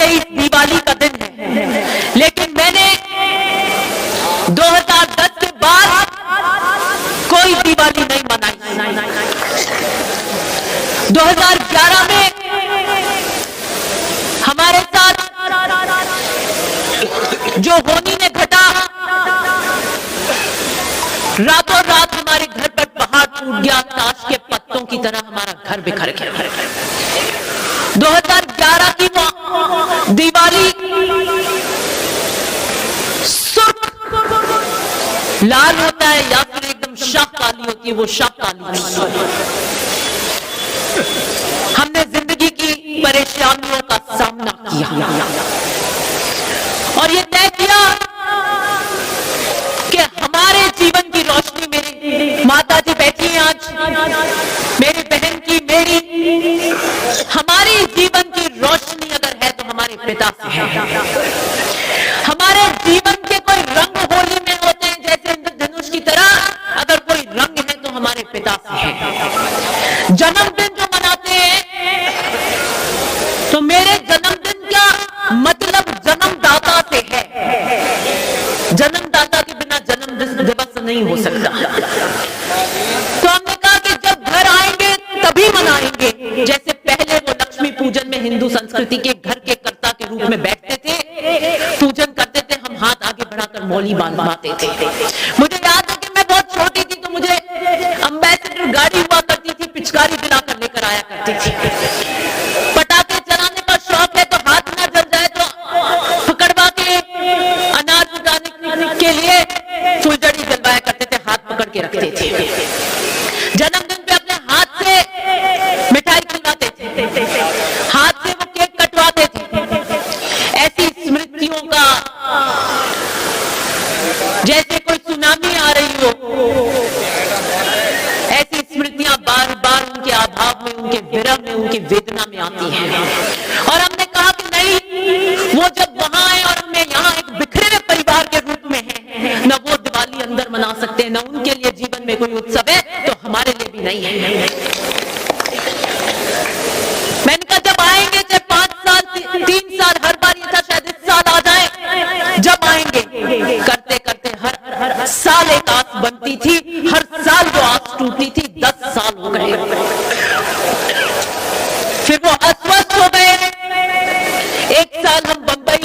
2023 दिवाली का दिन है, लेकिन मैंने 2010 के बाद कोई दिवाली नहीं मनाई। 2011 में हमारे साथ जो होनी ने घटा, रातों रात हमारे घर पर पहाड़ टूट गया, ताश के पत्तों की तरह हमारा घर बिखर गया। 2011 की वो दिवाली सुर्ख लाल होता है या फिर एकदम शाह काली होती है, वो शाह काली। हमने जिंदगी की परेशानियों का सामना किया और ये तय किया कि हमारे जीवन की रोशनी, मेरी माता जी बैठी हैं आज, मेरी बहन की, मेरी, हमारी जीवन की रोशनी अगर है तो हमारे पिता से है। हमारे जीवन के कोई रंग होली में होते हैं जैसे इंद्रधनुष की तरह, अगर कोई रंग है तो हमारे पिता से है। जन्मदिन जो मनाते हैं तो मेरे जन्मदिन का मतलब जन्मदाता से है। जन्मदाता के बिना जन्म दिवस नहीं हो सकता। तो हमने कहा कि जब घर आएंगे तभी मनाएंगे। जैसे पहले वो लक्ष्मी पूजन में हिंदू संस्कृति के घर के कर्ता के रूप में बैठते थे, पूजन करते थे, हम हाथ आगे बढ़ाकर मौली बांधवाते थे। मुझे याद है कि मैं बहुत छोटी थी तो मुझे अम्बेसडर गाड़ी हुआ करती थी, पिचकारी दिलाकर लेकर आया करती थी। पटाखे चलाने का शौक है तो हाथ ना जल जाए तो पकड़वा के अनाज उगाने के लिए फुलझड़ी जलवाया करते थे, हाथ पकड़ के रखते थे। जन्मदिन पे अपने हाथ से मिठाई खिलाते थे, हाथ से वो केक कटवाते थे। ऐसी स्मृतियों का जैसे कोई सुनामी आ रही हो, ऐसी स्मृतियां बार बार उनके अभाव में, उनके विरह में, उनकी वेदना में आती हैं। और हमने कहा कि नहीं, वो जब वहां आए और हमें यहाँ एक बिखरे हुए परिवार के रूप में है, न वो दिवाली अंदर मना सकते हैं, न उनके लिए जीवन में कोई उत्सव है, तो हमारे लिए भी नहीं है। मैंने कहा जब आएंगे चाहे 5 साल 3 साल, हर बार ये था शायद इस साल आ जाए, जब आएंगे करते करते हर साल एक आस बनती थी, हर साल वो आस टूटती थी। 10 साल हो गए, फिर वो अस्वस्थ हो गए। एक साल हम बंबई,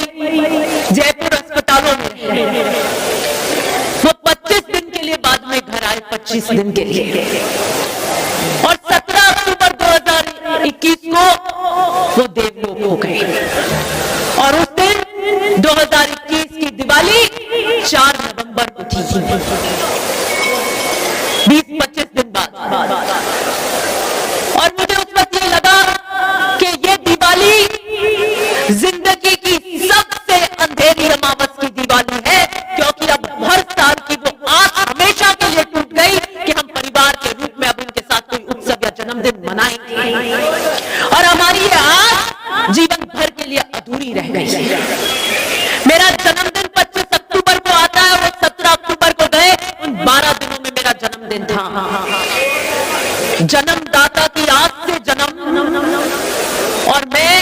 जयपुर अस्पतालों में रहे। वो 25 दिन के लिए बाद में घर आए, 25 दिन के लिए। और 17 अक्टूबर 2021 को वो देवलोक हो गए। और उस दिन 2021 की दिवाली 4 नवंबर को थी, 20-25 दिन बाद। और मुझे उस वक्त ये लगा कि ये दिवाली जिंदगी की सबसे अंधेरी अमावस की दिवाली है, क्योंकि अब हर साल की वो आस हमेशा के लिए टूट गई कि हम परिवार के रूप में अब उनके साथ कोई उत्सव या जन्मदिन मनाएंगे। और हमारी ये आस जीवन भर के लिए अधूरी रह गई। मेरा जन्मदिन 25 अक्टूबर को आता है, वो 17 अक्टूबर को गए। उन 12 दिनों में मेरा जन्मदिन था। जन्मदाता की आस से जन्म, और मैं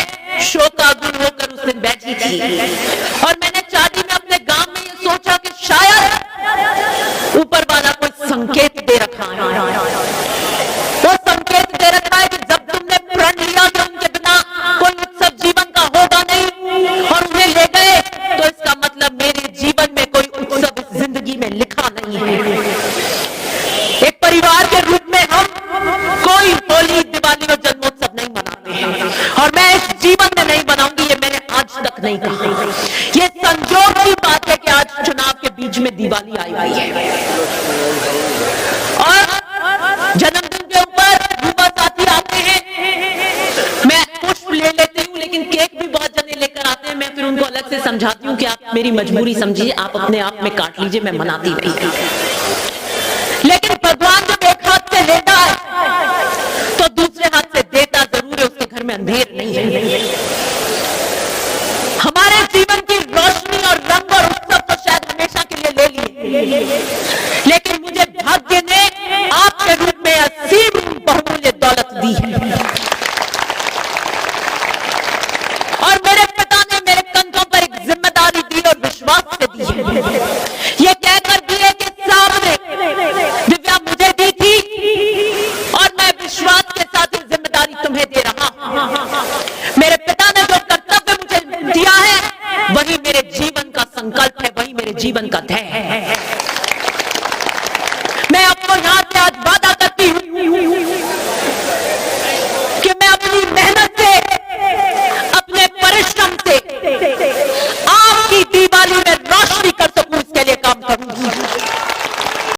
शोकाकुल होकर उस दिन बैठी थी। और मैंने चाटी में अपने गांव में ये सोचा कि शायद ऊपर वाला कोई संकेत दे रखा है। वो संकेत दे रखा है कि जब तुमने प्रण लिया कि उनके बिना कोई उत्सव जीवन का होगा नहीं और उन्हें ले गए, तो इसका मतलब मेरे जीवन में कोई उत्सव इस जिंदगी में लिखा नहीं है। एक परिवार के रूप में हम कोई होली, दिवाली और जन्मोत्सव नहीं मनाते हैं, और मैं इस जीवन में नहीं बनाऊंगी। ये मैंने आज तक नहीं कहा। ये संजोग की बात है कि आज चुनाव के बीच में दिवाली आई हुई है। और जन्मदिन के ऊपर युवा साथी आते हैं, मैं पुष्प ले लेती हूँ, लेकिन केक भी बहुत जने लेकर आते हैं। मैं फिर उनको अलग से समझाती हूँ कि आप मेरी मजबूरी समझिए, आप अपने आप में काट लीजिए, मैं मनाती नहीं। लेकिन भगवान जब एक हाथ से लेता है तो दूसरे हाथ से देता जरूर है, उसके घर में अंधेर नहीं है। हमारे जीवन की रोशनी और रंग और उत्सव तो शायद हमेशा के लिए ले लिए, लेकिन मुझे भाग्य ने आपके रूप में असीम बहुमूल्य दौलत दी है। और मेरे पिता ने जीवन का ध्येय है।